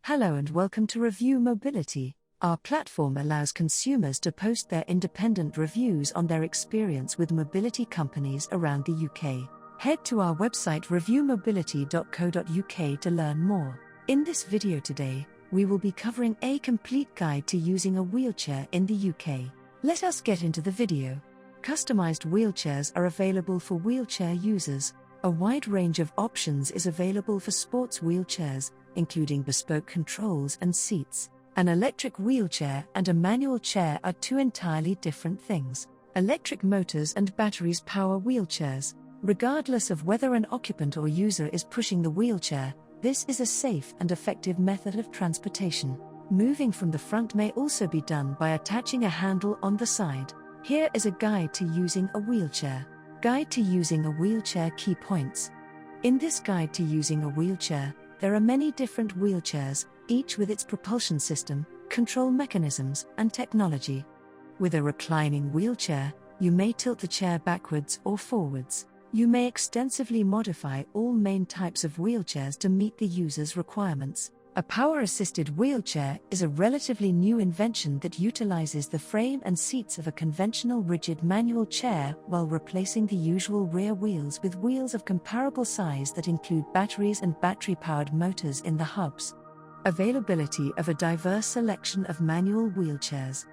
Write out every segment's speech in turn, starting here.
Hello and welcome to Review Mobility. Our platform allows consumers to post their independent reviews on their experience with mobility companies around the UK. Head to our website reviewmobility.co.uk to learn more. In this video today, we will be covering a complete guide to using a wheelchair in the UK. Let us get into the video. Customized wheelchairs are available for wheelchair users. A wide range of options is available for sports wheelchairs, including bespoke controls and seats. An electric wheelchair and a manual chair are two entirely different things. Electric motors and batteries power wheelchairs. Regardless of whether an occupant or user is pushing the wheelchair, this is a safe and effective method of transportation. Moving from the front may also be done by attaching a handle on the side. Here is a guide to using a wheelchair. Guide to using a wheelchair key points. In this guide to using a wheelchair, there are many different wheelchairs, each with its propulsion system, control mechanisms, and technology. With a reclining wheelchair, you may tilt the chair backwards or forwards. You may extensively modify all main types of wheelchairs to meet the user's requirements. A power-assisted wheelchair is a relatively new invention that utilizes the frame and seats of a conventional rigid manual chair while replacing the usual rear wheels with wheels of comparable size that include batteries and battery-powered motors in the hubs. Availability of a diverse selection of manual wheelchairs.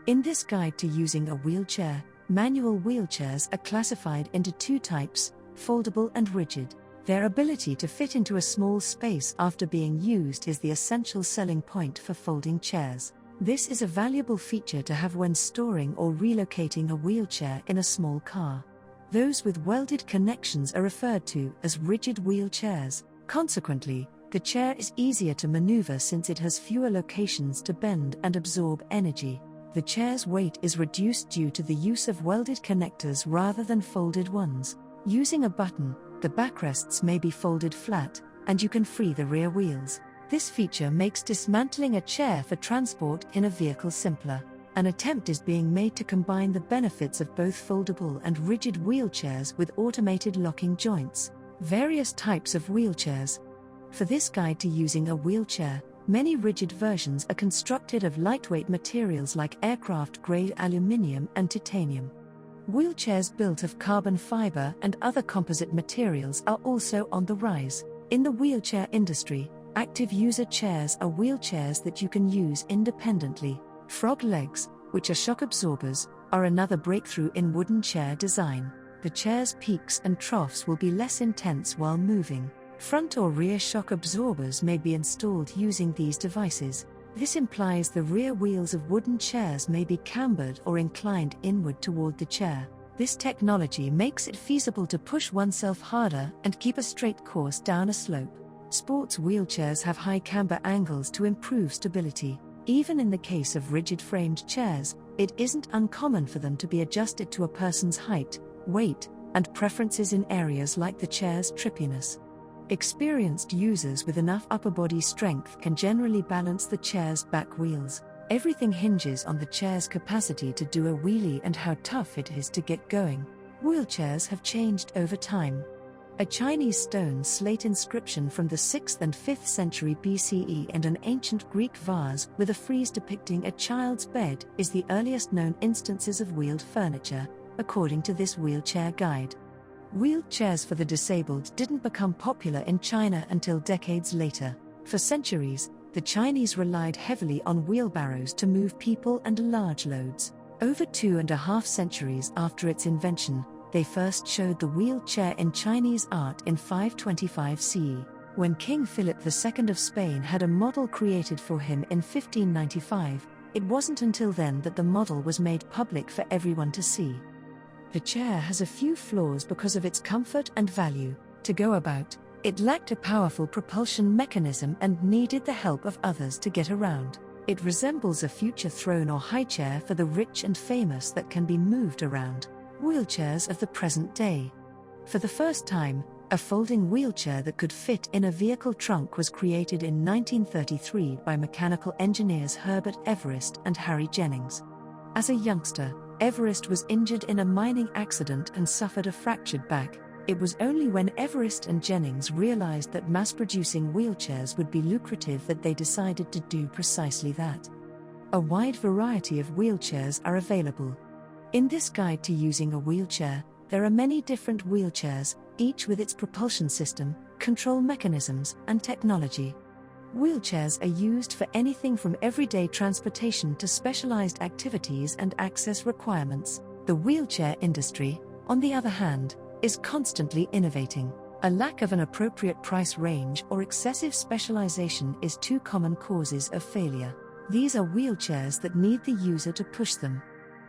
In this guide to using a wheelchair, manual wheelchairs are classified into two types, foldable and rigid. Their ability to fit into a small space after being used is the essential selling point for folding chairs. This is a valuable feature to have when storing or relocating a wheelchair in a small car. Those with welded connections are referred to as rigid wheelchairs. Consequently, the chair is easier to maneuver since it has fewer locations to bend and absorb energy. The chair's weight is reduced due to the use of welded connectors rather than folded ones. Using a button, the backrests may be folded flat, and you can free the rear wheels. This feature makes dismantling a chair for transport in a vehicle simpler. An attempt is being made to combine the benefits of both foldable and rigid wheelchairs with automated locking joints. Various types of wheelchairs. For this guide to using a wheelchair, many rigid versions are constructed of lightweight materials like aircraft-grade aluminium and titanium. Wheelchairs built of carbon fiber and other composite materials are also on the rise. In the wheelchair industry, active user chairs are wheelchairs that you can use independently. Frog legs, which are shock absorbers, are another breakthrough in wooden chair design. The chair's peaks and troughs will be less intense while moving. Front or rear shock absorbers may be installed using these devices. This implies the rear wheels of wooden chairs may be cambered or inclined inward toward the chair. This technology makes it feasible to push oneself harder and keep a straight course down a slope. Sports wheelchairs have high camber angles to improve stability. Even in the case of rigid-framed chairs, it isn't uncommon for them to be adjusted to a person's height, weight, and preferences in areas like the chair's trippiness. Experienced users with enough upper body strength can generally balance the chair's back wheels. Everything hinges on the chair's capacity to do a wheelie and how tough it is to get going. Wheelchairs have changed over time. A Chinese stone slate inscription from the 6th and 5th century BCE and an ancient Greek vase with a frieze depicting a child's bed is the earliest known instances of wheeled furniture, according to this wheelchair guide. Wheelchairs for the disabled didn't become popular in China until decades later. For centuries, the Chinese relied heavily on wheelbarrows to move people and large loads. Over 2.5 centuries after its invention, they first showed the wheelchair in Chinese art in 525 CE. When King Philip II of Spain had a model created for him in 1595, it wasn't until then that the model was made public for everyone to see. The chair has a few flaws because of its comfort and value. To go about, it lacked a powerful propulsion mechanism and needed the help of others to get around. It resembles a future throne or high chair for the rich and famous that can be moved around. Wheelchairs of the present day. For the first time, a folding wheelchair that could fit in a vehicle trunk was created in 1933 by mechanical engineers Herbert Everest and Harry Jennings. As a youngster, Everest was injured in a mining accident and suffered a fractured back. It was only when Everest and Jennings realized that mass-producing wheelchairs would be lucrative that they decided to do precisely that. A wide variety of wheelchairs are available. In this guide to using a wheelchair, there are many different wheelchairs, each with its propulsion system, control mechanisms, and technology. Wheelchairs are used for anything from everyday transportation to specialized activities and access requirements. The wheelchair industry, on the other hand, is constantly innovating. A lack of an appropriate price range or excessive specialization is two common causes of failure. These are wheelchairs that need the user to push them.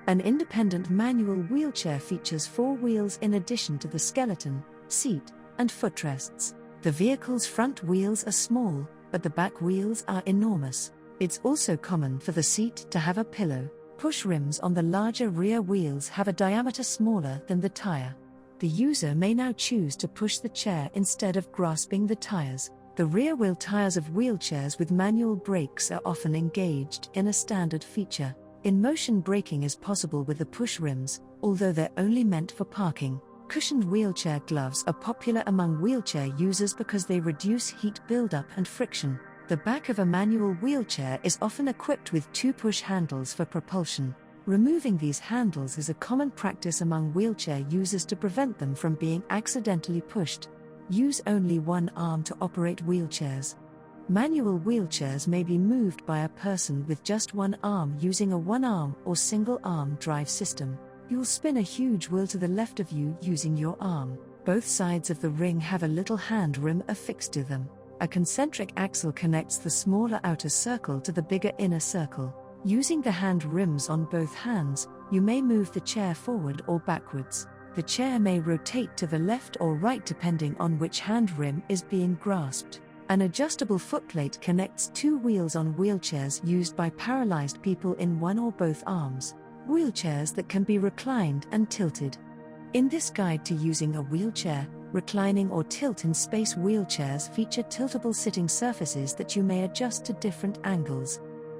An independent manual wheelchair features 4 wheels in addition to the skeleton, seat, and footrests. The vehicle's front wheels are small, but the back wheels are enormous. It's also common for the seat to have a pillow. Push rims on the larger rear wheels have a diameter smaller than the tire. The user may now choose to push the chair instead of grasping the tires. The rear wheel tires of wheelchairs with manual brakes are often engaged in a standard feature. In-motion braking is possible with the push rims, although they're only meant for parking. Cushioned wheelchair gloves are popular among wheelchair users because they reduce heat buildup and friction. The back of a manual wheelchair is often equipped with 2 push handles for propulsion. Removing these handles is a common practice among wheelchair users to prevent them from being accidentally pushed. Use only one arm to operate wheelchairs. Manual wheelchairs may be moved by a person with just one arm using a one-arm or single-arm drive system. You'll spin a huge wheel to the left of you using your arm. Both sides of the ring have a little hand rim affixed to them. A concentric axle connects the smaller outer circle to the bigger inner circle. Using the hand rims on both hands, you may move the chair forward or backwards. The chair may rotate to the left or right depending on which hand rim is being grasped. An adjustable footplate connects 2 wheels on wheelchairs used by paralyzed people in one or both arms. Wheelchairs that can be reclined and tilted. In this guide to using a wheelchair, reclining or tilt-in-space wheelchairs feature tiltable sitting surfaces that you may adjust to different angles.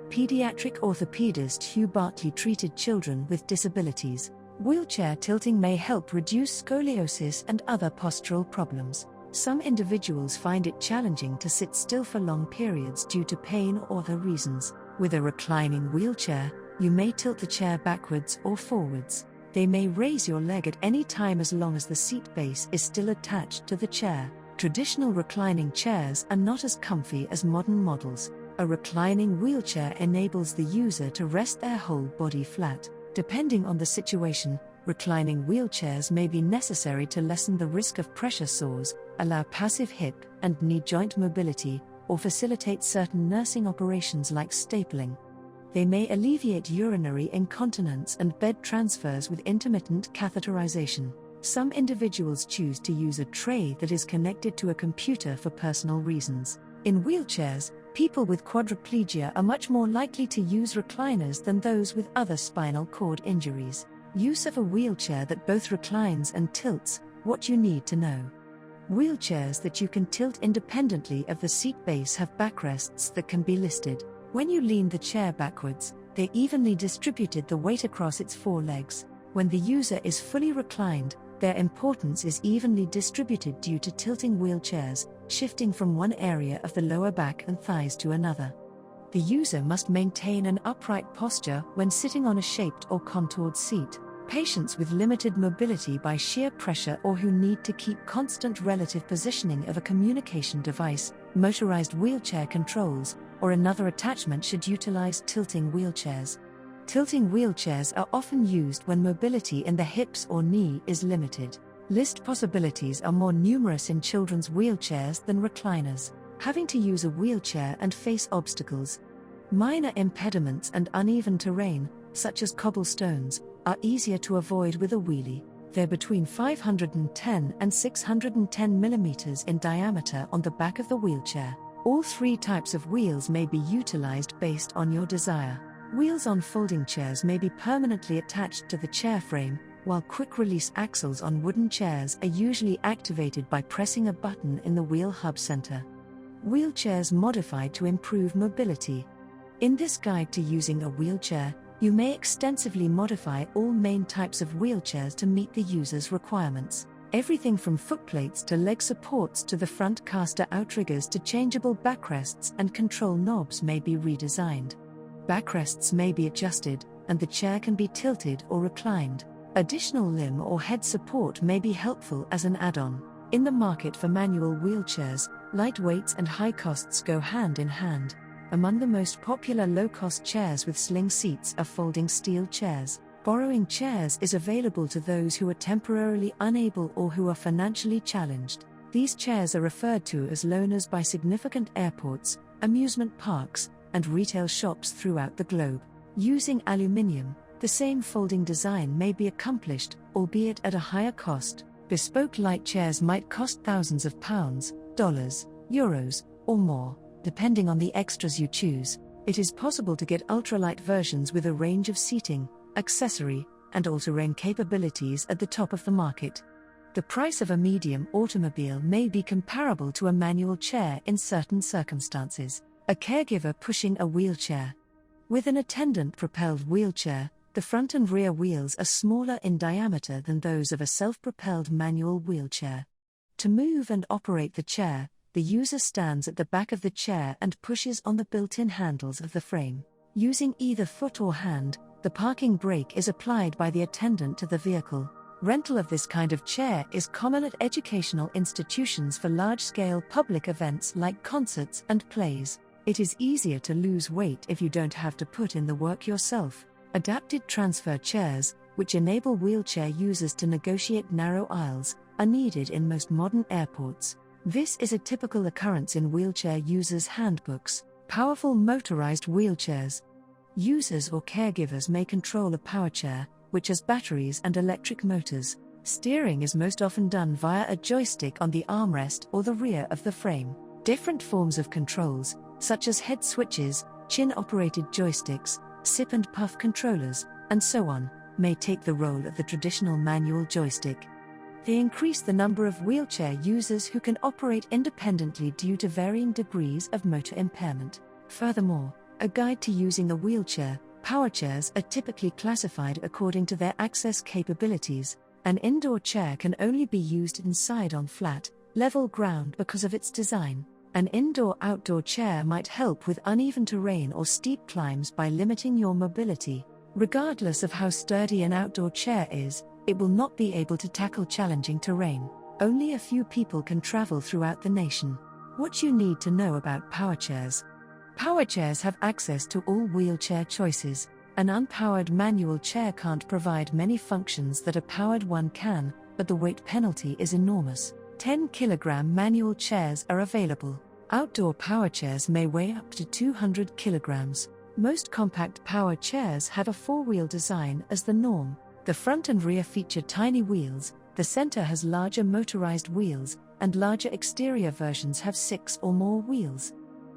Pediatric orthopedist Hugh Bartley treated children with disabilities. Wheelchair tilting may help reduce scoliosis and other postural problems. Some individuals find it challenging to sit still for long periods due to pain or other reasons. With a reclining wheelchair, you may tilt the chair backwards or forwards. They may raise your leg at any time as long as the seat base is still attached to the chair. Traditional reclining chairs are not as comfy as modern models. A reclining wheelchair enables the user to rest their whole body flat. Depending on the situation, reclining wheelchairs may be necessary to lessen the risk of pressure sores, allow passive hip and knee joint mobility, or facilitate certain nursing operations like stapling. They may alleviate urinary incontinence and bed transfers with intermittent catheterization. Some individuals choose to use a tray that is connected to a computer for personal reasons. In wheelchairs, people with quadriplegia are much more likely to use recliners than those with other spinal cord injuries. Use of a wheelchair that both reclines and tilts. What you need to know. Wheelchairs that you can tilt independently of the seat base have backrests that can be listed. When you lean the chair backwards, they evenly distributed the weight across its 4 legs. When the user is fully reclined, their importance is evenly distributed due to tilting wheelchairs, shifting from one area of the lower back and thighs to another. The user must maintain an upright posture when sitting on a shaped or contoured seat. Patients with limited mobility by sheer pressure or who need to keep constant relative positioning of a communication device, motorized wheelchair controls, or another attachment should utilize tilting wheelchairs. Tilting wheelchairs are often used when mobility in the hips or knee is limited. List possibilities are more numerous in children's wheelchairs than recliners. Having to use a wheelchair and face obstacles. Minor impediments and uneven terrain, such as cobblestones, are easier to avoid with a wheelie. They're between 510 and 610 mm in diameter on the back of the wheelchair. All 3 types of wheels may be utilized based on your desire. Wheels on folding chairs may be permanently attached to the chair frame, while quick-release axles on wooden chairs are usually activated by pressing a button in the wheel hub center. Wheelchairs modified to improve mobility. In this guide to using a wheelchair, you may extensively modify all main types of wheelchairs to meet the user's requirements. Everything from footplates to leg supports to the front caster outriggers to changeable backrests and control knobs may be redesigned. Backrests may be adjusted, and the chair can be tilted or reclined. Additional limb or head support may be helpful as an add-on. In the market for manual wheelchairs, light weights and high costs go hand in hand. Among the most popular low-cost chairs with sling seats are folding steel chairs. Borrowing chairs is available to those who are temporarily unable or who are financially challenged. These chairs are referred to as loaners by significant airports, amusement parks, and retail shops throughout the globe. Using aluminium, the same folding design may be accomplished, albeit at a higher cost. Bespoke light chairs might cost thousands of pounds, dollars, euros, or more, depending on the extras you choose. It is possible to get ultralight versions with a range of seating, accessory, and all-terrain capabilities at the top of the market. The price of a medium automobile may be comparable to a manual chair in certain circumstances. A caregiver pushing a wheelchair. With an attendant-propelled wheelchair, the front and rear wheels are smaller in diameter than those of a self-propelled manual wheelchair. To move and operate the chair, the user stands at the back of the chair and pushes on the built-in handles of the frame. Using either foot or hand, the parking brake is applied by the attendant to the vehicle. Rental of this kind of chair is common at educational institutions for large-scale public events like concerts and plays. It is easier to lose weight if you don't have to put in the work yourself. Adapted transfer chairs, which enable wheelchair users to negotiate narrow aisles, are needed in most modern airports. This is a typical occurrence in wheelchair users' handbooks. Powerful motorized wheelchairs. Users or caregivers may control a power chair, which has batteries and electric motors. Steering is most often done via a joystick on the armrest or the rear of the frame. Different forms of controls, such as head switches, chin-operated joysticks, sip and puff controllers, and so on, may take the role of the traditional manual joystick. They increase the number of wheelchair users who can operate independently due to varying degrees of motor impairment. Furthermore, a guide to using a wheelchair. Power chairs are typically classified according to their access capabilities. An indoor chair can only be used inside on flat, level ground because of its design. An indoor-outdoor chair might help with uneven terrain or steep climbs by limiting your mobility. Regardless of how sturdy an outdoor chair is, it will not be able to tackle challenging terrain. Only a few people can travel throughout the nation. What you need to know about power chairs. Power chairs have access to all wheelchair choices. An unpowered manual chair can't provide many functions that a powered one can, but the weight penalty is enormous. 10-kilogram manual chairs are available. Outdoor power chairs may weigh up to 200 kilograms. Most compact power chairs have a four-wheel design as the norm. The front and rear feature tiny wheels, the center has larger motorized wheels, and larger exterior versions have 6 or more wheels.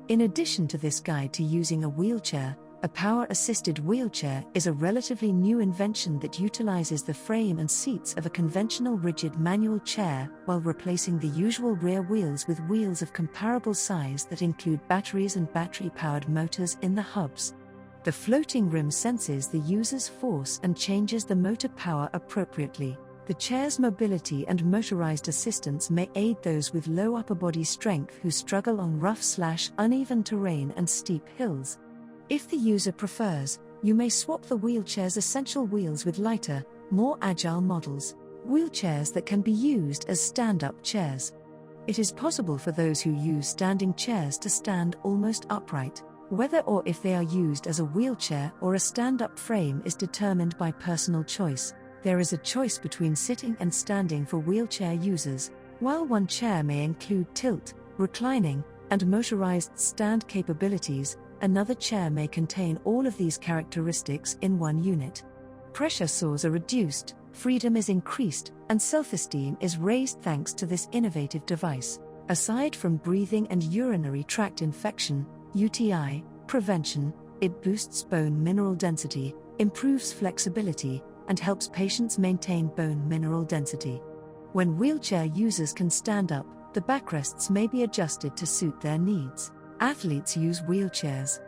In addition to this guide to using a wheelchair, a power-assisted wheelchair is a relatively new invention that utilizes the frame and seats of a conventional rigid manual chair while replacing the usual rear wheels with wheels of comparable size that include batteries and battery-powered motors in the hubs. The floating rim senses the user's force and changes the motor power appropriately. The chair's mobility and motorized assistance may aid those with low upper body strength who struggle on rough/uneven terrain and steep hills. If the user prefers, you may swap the wheelchair's essential wheels with lighter, more agile models, wheelchairs that can be used as stand-up chairs. It is possible for those who use standing chairs to stand almost upright. Whether or if they are used as a wheelchair or a stand-up frame is determined by personal choice. There is a choice between sitting and standing for wheelchair users. While one chair may include tilt, reclining, and motorized stand capabilities, another chair may contain all of these characteristics in one unit. Pressure sores are reduced, freedom is increased, and self-esteem is raised thanks to this innovative device. Aside from breathing and urinary tract infection, UTI, prevention, it boosts bone mineral density, improves flexibility, and helps patients maintain bone mineral density. When wheelchair users can stand up, the backrests may be adjusted to suit their needs. Athletes use wheelchairs.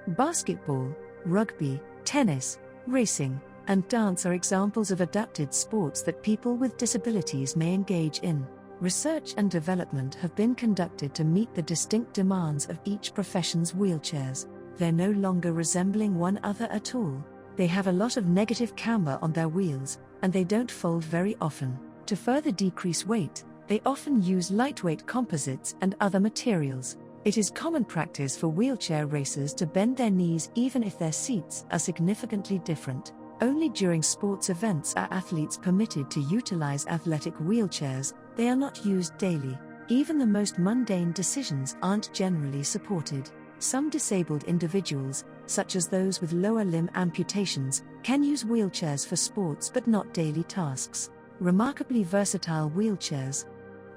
Basketball, rugby, tennis, racing, and dance are examples of adapted sports that people with disabilities may engage in. Research and development have been conducted to meet the distinct demands of each profession's wheelchairs. They're no longer resembling one other at all. They have a lot of negative camber on their wheels, and they don't fold very often. To further decrease weight, they often use lightweight composites and other materials. It is common practice for wheelchair racers to bend their knees even if their seats are significantly different. Only during sports events are athletes permitted to utilize athletic wheelchairs. They are not used daily. Even the most mundane decisions aren't generally supported. Some disabled individuals, such as those with lower limb amputations, can use wheelchairs for sports but not daily tasks. Remarkably versatile wheelchairs.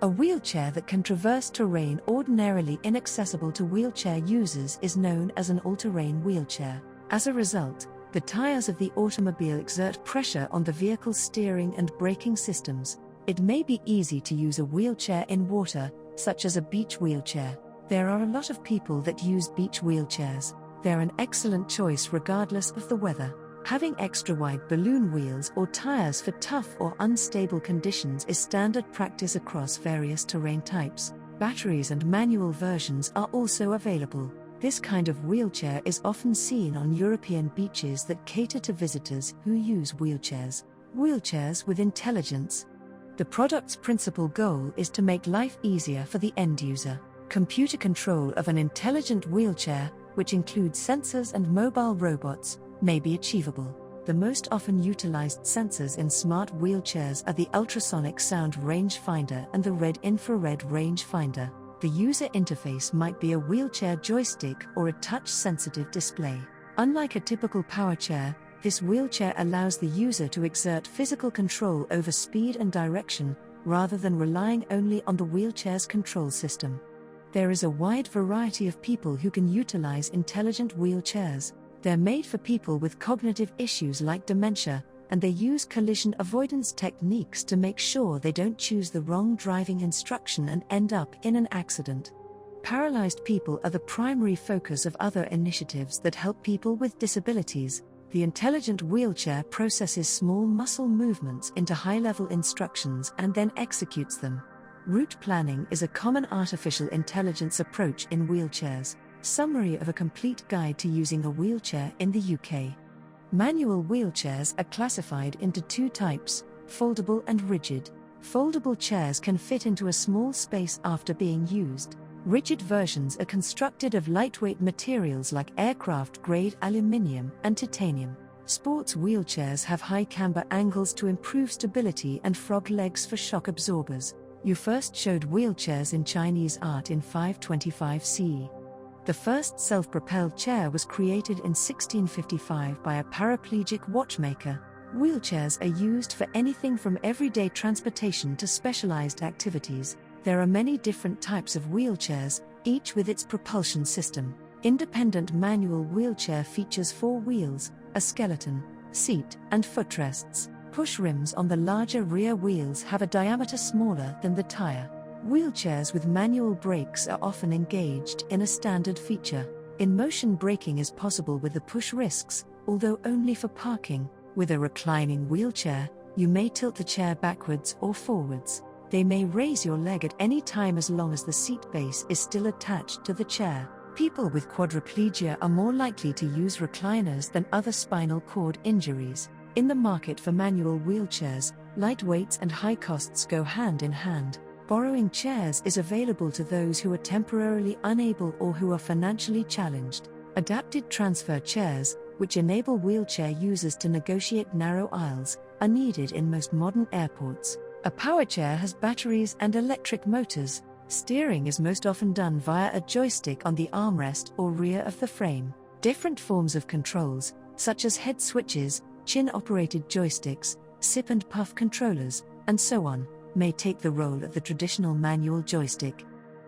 A wheelchair that can traverse terrain ordinarily inaccessible to wheelchair users is known as an all-terrain wheelchair. As a result, the tires of the automobile exert pressure on the vehicle's steering and braking systems. It may be easy to use a wheelchair in water, such as a beach wheelchair. There are a lot of people that use beach wheelchairs. They're an excellent choice regardless of the weather. Having extra-wide balloon wheels or tires for tough or unstable conditions is standard practice across various terrain types. Batteries and manual versions are also available. This kind of wheelchair is often seen on European beaches that cater to visitors who use wheelchairs. Wheelchairs with intelligence. The product's principal goal is to make life easier for the end user. Computer control of an intelligent wheelchair, which includes sensors and mobile robots, may be achievable. The most often utilized sensors in smart wheelchairs are the ultrasonic sound rangefinder and the red infrared rangefinder. The user interface might be a wheelchair joystick or a touch-sensitive display. Unlike a typical power chair, this wheelchair allows the user to exert physical control over speed and direction, rather than relying only on the wheelchair's control system. There is a wide variety of people who can utilize intelligent wheelchairs. They're made for people with cognitive issues like dementia, and they use collision avoidance techniques to make sure they don't choose the wrong driving instruction and end up in an accident. Paralyzed people are the primary focus of other initiatives that help people with disabilities. The intelligent wheelchair processes small muscle movements into high-level instructions and then executes them. Route planning is a common artificial intelligence approach in wheelchairs. Summary of a complete guide to using a wheelchair in the UK. Manual wheelchairs are classified into two types, foldable and rigid. Foldable chairs can fit into a small space after being used. Rigid versions are constructed of lightweight materials like aircraft-grade aluminium and titanium. Sports wheelchairs have high camber angles to improve stability and frog legs for shock absorbers. You first showed wheelchairs in Chinese art in 525 CE. The first self-propelled chair was created in 1655 by a paraplegic watchmaker. Wheelchairs are used for anything from everyday transportation to specialized activities. There are many different types of wheelchairs, each with its propulsion system. Independent manual wheelchair features 4 wheels, a skeleton, seat, and footrests. Push rims on the larger rear wheels have a diameter smaller than the tire. Wheelchairs with manual brakes are often engaged in a standard feature. In-motion braking is possible with the push risks, although only for parking. With a reclining wheelchair, you may tilt the chair backwards or forwards. They may raise your leg at any time as long as the seat base is still attached to the chair. People with quadriplegia are more likely to use recliners than other spinal cord injuries. In the market for manual wheelchairs, light weights and high costs go hand in hand. Borrowing chairs is available to those who are temporarily unable or who are financially challenged. Adapted transfer chairs, which enable wheelchair users to negotiate narrow aisles, are needed in most modern airports. A power chair has batteries and electric motors. Steering is most often done via a joystick on the armrest or rear of the frame. Different forms of controls, such as head switches, chin-operated joysticks, sip and puff controllers, and so on, may take the role of the traditional manual joystick.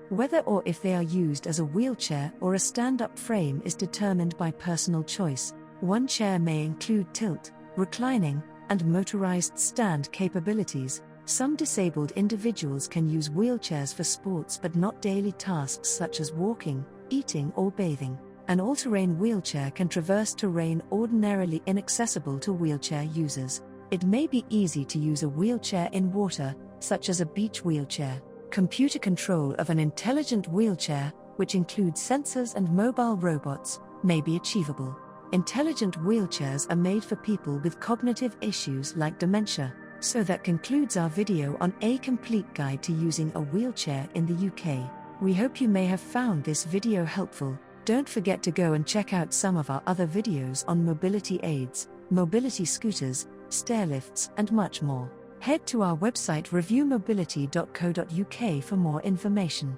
Whether or if they are used as a wheelchair or a stand-up frame is determined by personal choice. One chair may include tilt, reclining, and motorized stand capabilities. Some disabled individuals can use wheelchairs for sports but not daily tasks such as walking, eating, or bathing. An all-terrain wheelchair can traverse terrain ordinarily inaccessible to wheelchair users. It may be easy to use a wheelchair in water, such as a beach wheelchair. Computer control of an intelligent wheelchair, which includes sensors and mobile robots, may be achievable. Intelligent wheelchairs are made for people with cognitive issues like dementia. So that concludes our video on a complete guide to using a wheelchair in the UK. We hope you may have found this video helpful. Don't forget to go and check out some of our other videos on mobility aids, mobility scooters, stairlifts, and much more. Head to our website reviewmobility.co.uk for more information.